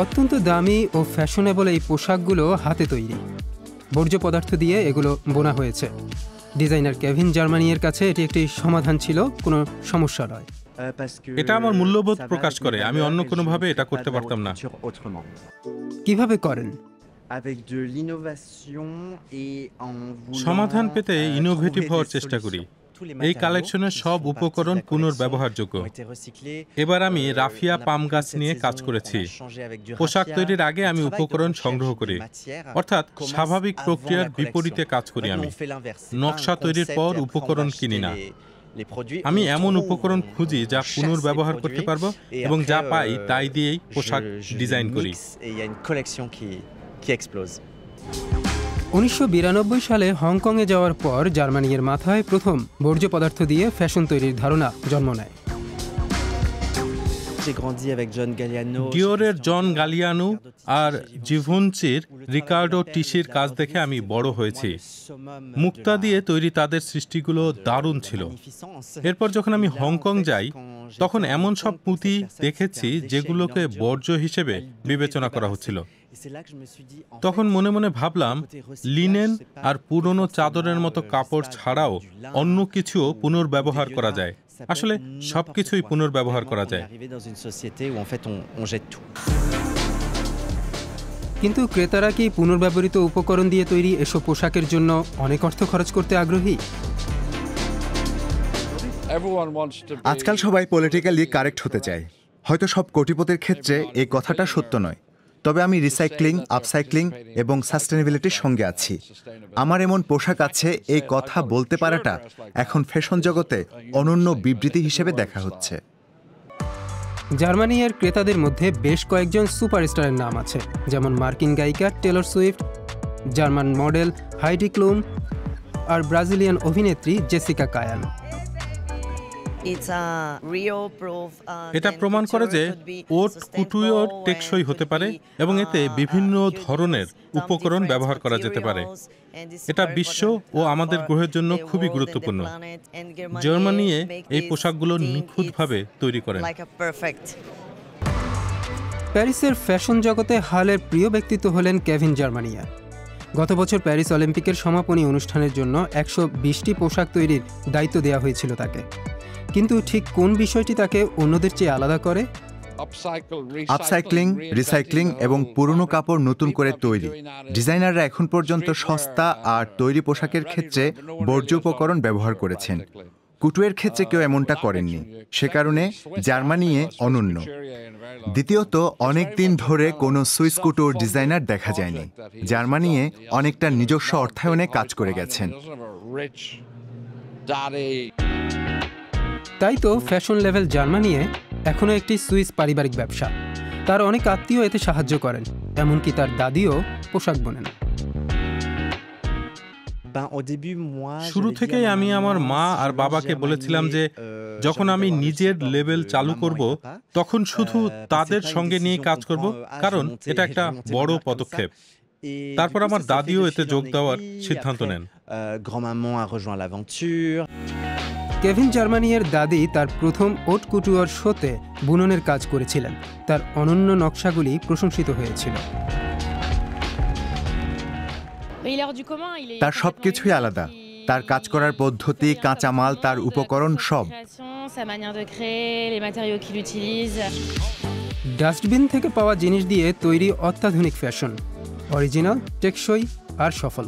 অত্যন্ত দামি ও ফ্যাশনেবল এই পোশাকগুলো হাতে তৈরি, বর্জ্য পদার্থ দিয়ে এগুলো বোনা হয়েছে। ডিজাইনার কেভিন জার্মানিয়ের কাছে এটি একটি সমাধান ছিল, কোনো সমস্যা নয়। এটা আমার মূল্যবোধ প্রকাশ করে। আমি অন্য কোনোভাবে এটা করতে পারতাম না। কিভাবে করেন? সমাধান পেতে ইনোভেটিভ হওয়ার চেষ্টা করি। এই কালেকশনের সব উপকরণ পুনর্ব্যবহারযোগ্য। এবার আমি রাফিয়া পাম গাছ নিয়ে কাজ করেছি। পোশাক তৈরির আগে আমি উপকরণ সংগ্রহ করি, অর্থাৎ স্বাভাবিক প্রক্রিয়ার বিপরীতে কাজ করি। আমি নকশা তৈরির পর উপকরণ কিনি না। আমি এমন উপকরণ খুঁজি যা পুনর্ব্যবহার করতে পারবো এবং যা পাই তাই দিয়েই পোশাক ডিজাইন করি। 1992 সালে হংকংয়ে যাওয়ার পর জার্মানির মাথায় প্রথম বর্জ্য পদার্থ দিয়ে ফ্যাশন তৈরির ধারণা জন্ম নেয়। ডিওরের জন গালিয়ানো আর জিভুঞ্চির রিকার্ডো টিসির কাজ দেখে আমি বড় হয়েছি। মুক্তা দিয়ে তৈরি তাদের সৃষ্টিগুলো দারুণ ছিল। এরপর যখন আমি হংকং যাই, তখন এমন সব পুঁতি দেখেছি যেগুলোকে বর্জ্য হিসেবে বিবেচনা করা হচ্ছিল। তখন মনে মনে ভাবলাম, লিনেন আর পুরনো চাদরের মতো কাপড় ছাড়াও অন্য কিছুও পুনর্ব্যবহার করা যায়। আসলে সবকিছুই পুনর্ব্যবহার করা যায়। কিন্তু ক্রেতারা কি পুনর্ব্যবহৃত উপকরণ দিয়ে তৈরি এসব পোশাকের জন্য অনেক অর্থ খরচ করতে আগ্রহী? আজকাল সবাই পলিটিক্যালি কারেক্ট হতে চায়। হয়তো সব কোটিপতির ক্ষেত্রে এই কথাটা সত্য নয়, তবে আমি রিসাইক্লিং, আপসাইক্লিং এবং সাস্টেনেবিলিটির সঙ্গে আছি। আমার এমন পোশাক আছে এই কথা বলতে পারাটা এখন ফ্যাশন জগতে অনন্য বিবৃতি হিসেবে দেখা হচ্ছে। জার্মানির ক্রেতাদের মধ্যে বেশ কয়েকজন সুপারস্টারের নাম আছে, যেমন মার্কিন গায়িকা Taylor Swift, German model Heidi Klum আর ব্রাজিলিয়ান অভিনেত্রী জেসিকা কায়ান। এটা প্রমাণ করে যে ওট কুটুয়োর টেকসই হতে পারে এবং এতে বিভিন্ন ধরনের উপকরণ ব্যবহার করা যেতে পারে। এটা বিশ্ব ও আমাদের গ্রহের জন্য খুবই গুরুত্বপূর্ণ। জার্মানিয়ে এই পোশাকগুলো নিখুঁতভাবে তৈরি করেন। প্যারিসের ফ্যাশন জগতে হালের প্রিয় ব্যক্তিত্ব হলেন কেভিন জার্মানিয়া। গত বছর প্যারিস অলিম্পিকের সমাপনী অনুষ্ঠানের জন্য 120টি পোশাক তৈরির দায়িত্ব দেওয়া হয়েছিল তাকে। কিন্তু ঠিক কোন বিষয়টি তাকে অন্যদের চেয়ে আলাদা করে? আপসাইক্লিং, রিসাইক্লিং এবং পুরনো কাপড় নতুন করে তৈরি। ডিজাইনাররা এখন পর্যন্ত সস্তা আর তৈরি পোশাকের ক্ষেত্রে বর্জ্য উপকরণ ব্যবহার করেছেন। কুটুয়ের ক্ষেত্রে কেউ এমনটা করেননি, সে কারণে জার্মানিয়ে অনন্য। দ্বিতীয়ত, অনেক দিন ধরে কোনো সুইস কুটুর ডিজাইনার দেখা যায়নি। জার্মানিয়ে অনেকটা নিজস্ব অর্থায়নে কাজ করে গেছেন। তাই তো ফ্যাশন লেভেল জার্মানিয়ে এখনও একটি সুইস পারিবারিক ব্যবসা। তার অনেক আত্মীয় এতে সাহায্য করেন, এমনকি তার দাদিও পোশাক বোনেন। শুরু থেকেই আমি আমার মা আর বাবাকে বলেছিলাম যে যখন আমি নিজের লেভেল চালু করব, তখন শুধু তাদের সঙ্গে নিয়ে কাজ করব, কারণ এটা একটা বড় পদক্ষেপ। তারপর আমার দাদিও এতে যোগ দেওয়ার সিদ্ধান্ত নেন। কেভিন জার্মানিয়ের দাদি তার প্রথম ওট কুটুয়ার শোতে বুননের কাজ করেছিলেন। তার অনন্য নকশাগুলি প্রশংসিত হয়েছিল। তার সবকিছুই আলাদা, তার কাজ করার পদ্ধতি, কাঁচামাল, তার উপকরণ সব। ডাস্টবিন থেকে পাওয়া জিনিস দিয়ে তৈরি অত্যাধুনিক ফ্যাশন, অরিজিনাল, টেকসই আর সফল।